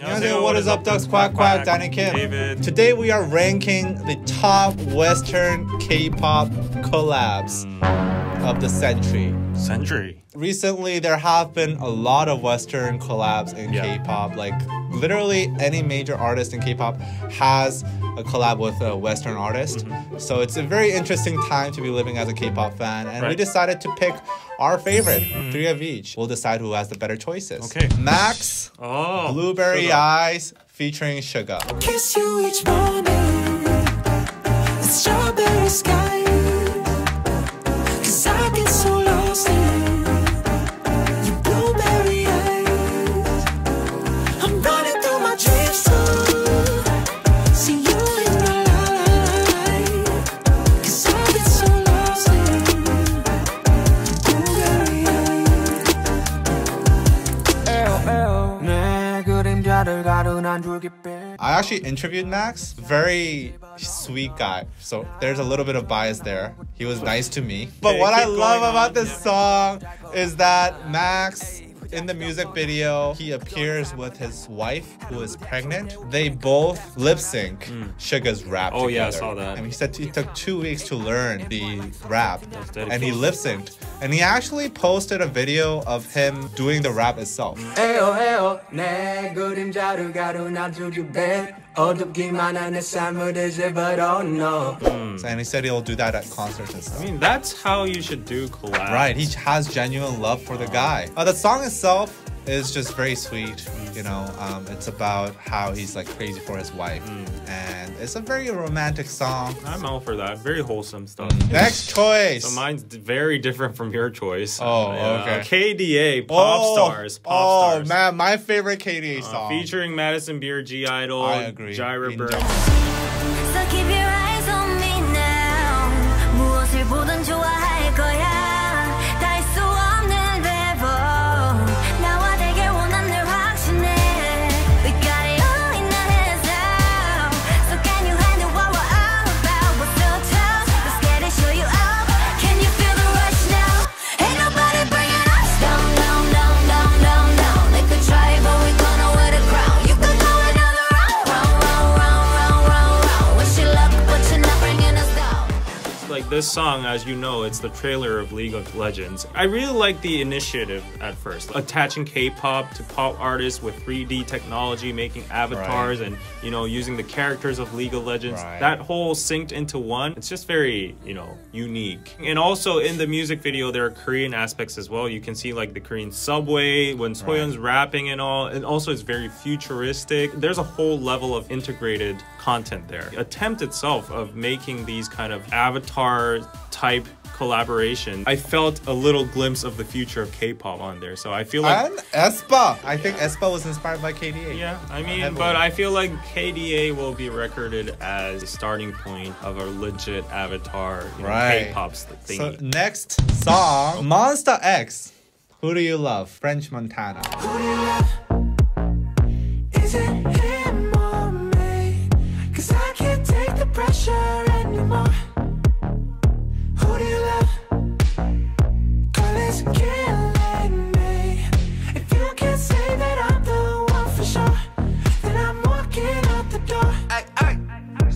안녕하세요, what is up, ducks? Quack quack, Danny Kim. David. Today we are ranking the top Western K-pop collabs of the century. Recently, there have been a lot of Western collabs in K-pop. Like, literally any major artist in K-pop has a collab with a Western artist. So it's a very interesting time to be living as a K-pop fan. And we decided to pick our favorite, 3 of each. We'll decide who has the better choices. Okay. Max, Blueberry Eyes, featuring Suga. Kiss you each morning, the strawberry sky. 'Cause I get so lost in your blueberry eyes. I'm running through my dreams too. See you in my life. 'Cause I get so lost in your blueberry eyes. I actually interviewed Max. Very sweet guy. So there's a little bit of bias there. He was nice to me. But what I love about this song is that Max, in the music video, he appears with his wife who is pregnant. They both lip sync Suga's rap together. Yeah, I saw that. And he said he took 2 weeks to learn the rap. And he lip synced. And he actually posted a video of him doing the rap itself. And he said he'll do that at concerts and stuff. I mean, that's how you should do collabs. Right, he has genuine love for the guy. The song itself is just very sweet, you know. It's about how he's like crazy for his wife, and it's a very romantic song. I'm all for that. Very wholesome stuff. Next choice. So mine's very different from your choice. Okay. KDA, Pop Stars. Pop Stars. Man, my favorite KDA song. Featuring Madison Beer, G Idol, I agree. Gyra Bird. So keep your eyes on me now. 무엇을 보든 좋아할 거야. 닿을 수 없는 배보. 나와 되길 원하는 확신해. We got it all in our hands now. So can you handle what we're all about? We're so tough. Let's get it, show you up. Can you feel the rush now? Ain't nobody bringing us down, down, down, down, down, down. They could try, but we gonna wear the crown. You could go another round, round, round, round, round, round, round. Wish you luck, but you're not bringing us down. Like this song, as you know, it's the trailer of League of Legends. I really like the initiative at first, attaching K-pop to pop artists with 3D technology, making avatars and, you know, using the characters of League of Legends. That whole synced into one, it's just very, you know, unique. And also in the music video, there are Korean aspects as well. You can see like the Korean subway when Soyeon's rapping and all, and also it's very futuristic. There's a whole level of integrated content there. Attempt itself of making these kind of avatar type collaboration, I felt a little glimpse of the future of K-pop on there. So I feel like... And aespa. I think aespa was inspired by KDA. Yeah, I mean, but I feel like KDA will be recorded as a starting point of a legit avatar, you know, K-pop thingy. So next song, Monster X. Who do you love? French Montana. Who do you love? Is it him or me? 'Cause I can't take the pressure anymore. Who do you love? Girl, it's killing me. If you can't say that I'm the one for sure, then I'm walking out the door.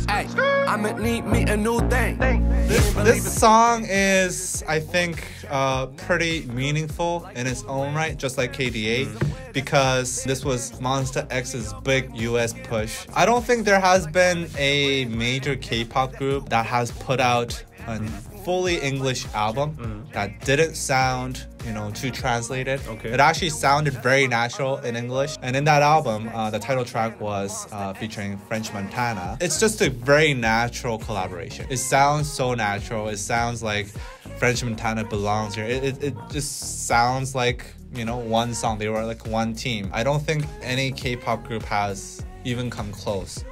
Hey, I'ma need me a new thing. This song is, I think, pretty meaningful in its own right, just like KDA, because this was Monster X's big US push. I don't think there has been a major K-pop group that has put out a fully English album that didn't sound, you know, too translated. It actually sounded very natural in English. And in that album, the title track was featuring French Montana. It's just a very natural collaboration. It sounds so natural. It sounds like French Montana belongs here. It just sounds like, you know, one song. They were like one team. I don't think any K-pop group has even come close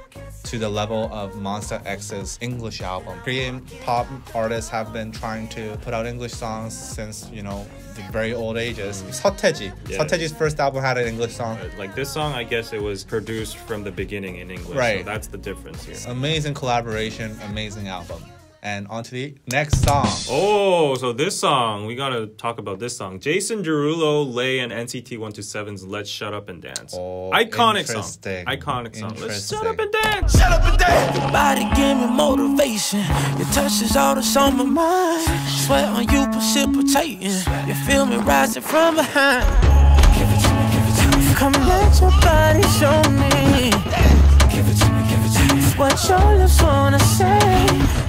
to the level of Monster X's English album. Korean pop artists have been trying to put out English songs since, you know, the very old ages. 서태지. 서태지's first album had an English song. Like this song, I guess it was produced from the beginning in English. So that's the difference here. Amazing collaboration, amazing album. And on to the next song. Oh, so this song, we gotta talk about this song. Jason Derulo, Lay, and NCT 127's Let's Shut Up and Dance. Oh, Iconic song. interesting. Iconic song. Let's Interesting. shut up and dance. Shut up and dance. Your body give me motivation. Your touch is all that's on my mind. Sweat on you precipitating. You feel me rising from behind. Give it to me, give it to me. Come let your body show me. Give it to me, give it to me. What your lips wanna say.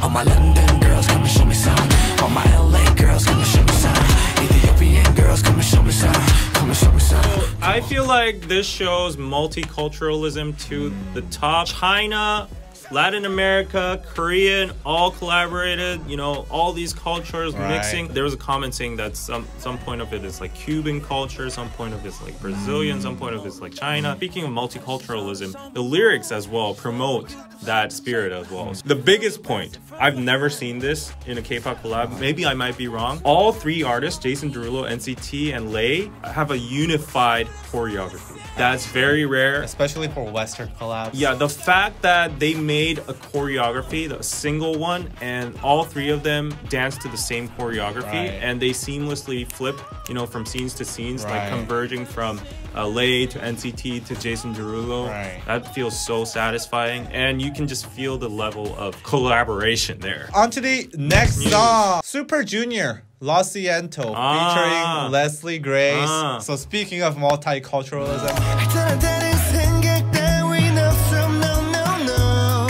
All my London girls, come and show me some. All my LA girls, come and show me some. Ethiopian girls, come and show me some. Come and show me some. I feel like this shows multiculturalism to the top. China, Latin America, Korean, all collaborated, you know, all these cultures Right. mixing. There was a comment saying that some point of it is like Cuban culture, some point of it is like Brazilian, some point of it is like China. Speaking of multiculturalism, the lyrics as well promote that spirit as well. The biggest point, I've never seen this in a K-pop collab, maybe I might be wrong. All three artists, Jason Derulo, NCT, and Lay, have a unified choreography. That's very rare. Especially for Western collabs. Yeah, the fact that they made a choreography, a single one, and all three of them dance to the same choreography, Right. and they seamlessly flip, you know, from scenes to scenes, like Right. converging from Lay to NCT to Jason Derulo. Right. That feels so satisfying, and you can just feel the level of collaboration there. On to the next song. Super Junior, Lo Siento, featuring Leslie Grace. So speaking of multiculturalism, 다른 생각 따윈 없어. No, no, no.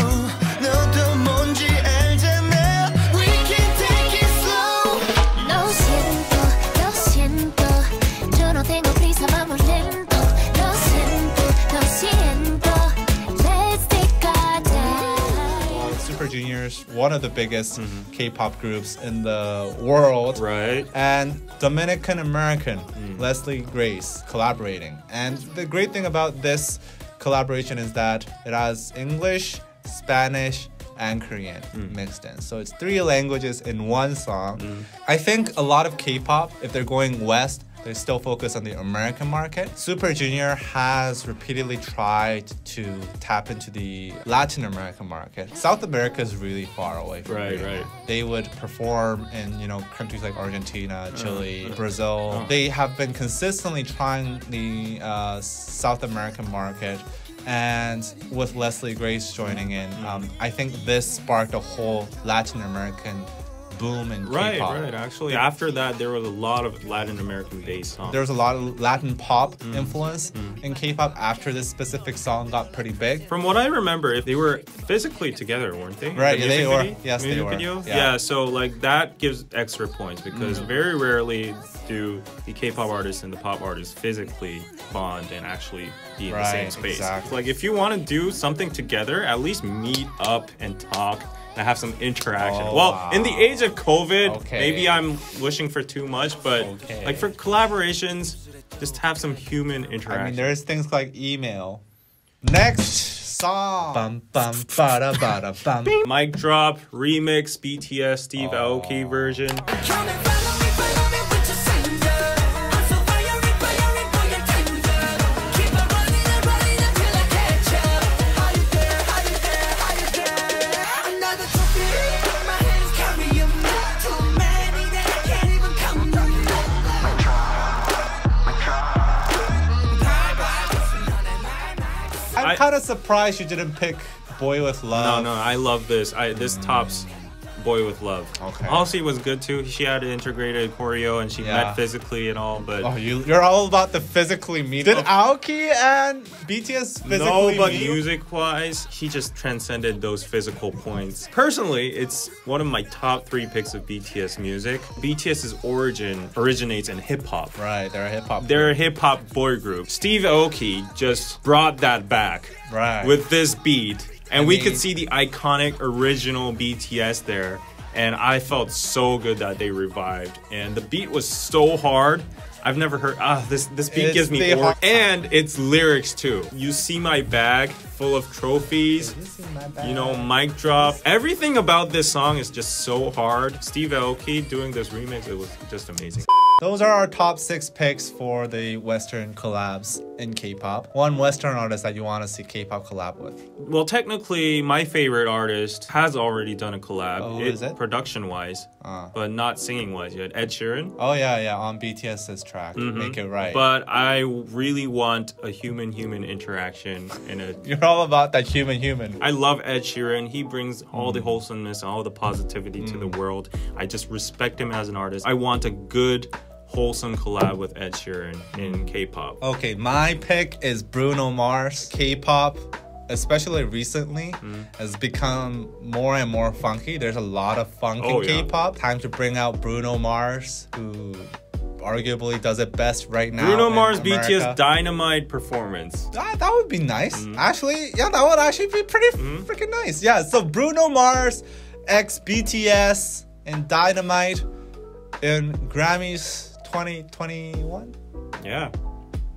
너도 뭔지 알잖아. We can take it slow. Lo siento, lo siento. Yo no tengo prisa, vamos lento. Lo siento, lo siento. Let's take our time. Super Junior's one of the biggest K-pop groups in the world. Right. And Dominican American Leslie Grace collaborating. And the great thing about this collaboration is that it has English, Spanish, and Korean mixed in. So it's 3 languages in one song. I think a lot of K-pop, if they're going west, they still focus on the American market. Super Junior has repeatedly tried to tap into the Latin American market. South America is really far away from Right, here. right. They would perform in, you know, countries like Argentina, Chile, Brazil. They have been consistently trying the South American market. And with Leslie Grace joining in, I think this sparked a whole Latin American boom in K-pop. Right. Actually, after that, there was a lot of Latin American-based songs. There was a lot of Latin pop influence in K-pop after this specific song got pretty big. From what I remember, they were physically together, weren't they? Right, The they music were. video? Yes, they Music were. video? Yeah. Yeah, so like that gives extra points because very rarely do the K-pop artists and the pop artists physically bond and actually be in the same Right, space. exactly. Like if you want to do something together, at least meet up and talk and have some interaction. Oh, well, wow. in the age of COVID, Okay. maybe I'm wishing for too much, but Okay. like for collaborations, just have some human interaction. I mean, there's things like email. Next song. Bum bum bada bada bum. Mic Drop remix BTS Steve Aoki version. Come and follow me with your finger. I'm so fiery for your tender. Keep on running until I catch up. How you there? How you there? How you there? Another trophy. My hands carry them. Too many that I can't even count them. I'm kind of surprised you didn't pick Boy With Love. No, I love this. This tops Boy With Love. Okay. Halsey was good too. She had an integrated choreo and she Yeah. met physically and all, but Oh, you're all about the physically meet. Did Aoki and BTS physically no, but meet? music-wise, he just transcended those physical points. Personally, it's one of my top 3 picks of BTS music. BTS's origin originates in hip-hop. Right, they're a hip hop. They're a hip-hop boy group. Steve Aoki just brought that back Right. with this beat. And we mean- could see the iconic original BTS there. And I felt so good that they revived. And the beat was so hard. I've never heard, this beat It's gives me the aura. hard- And it's lyrics too. You see my bag full of trophies. You know, mic drop. Everything about this song is just so hard. Steve Aoki doing this remix, it was just amazing. Those are our top 6 picks for the Western collabs in K-pop. One Western artist that you want to see K-pop collab with. Well, technically, my favorite artist has already done a collab. Oh, who is it? Production-wise, but not singing-wise yet. Ed Sheeran. Oh yeah, on BTS's track, Make It Right. But I really want a human-human interaction in a... You're all about that human. I love Ed Sheeran. He brings all the wholesomeness and all the positivity to the world. I just respect him as an artist. I want a good, wholesome collab with Ed Sheeran in K-pop. Okay, my pick is Bruno Mars. K-pop, especially recently, has become more and more funky. There's a lot of funk in K-pop. Time to bring out Bruno Mars, who arguably does it best right now. Bruno Mars America. BTS Dynamite performance. That would be nice. Actually, yeah, that would actually be pretty freaking nice. Yeah, so Bruno Mars x BTS and Dynamite in Grammys 2021. Yeah.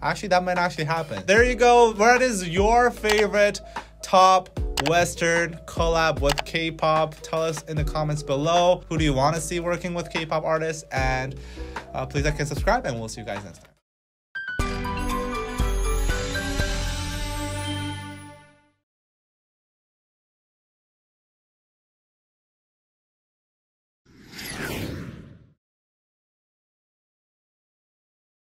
Actually, that might actually happen. There you go. What is your favorite top Western collab with K-pop? Tell us in the comments below. Who do you want to see working with K-pop artists? And please like and subscribe, and we'll see you guys next time.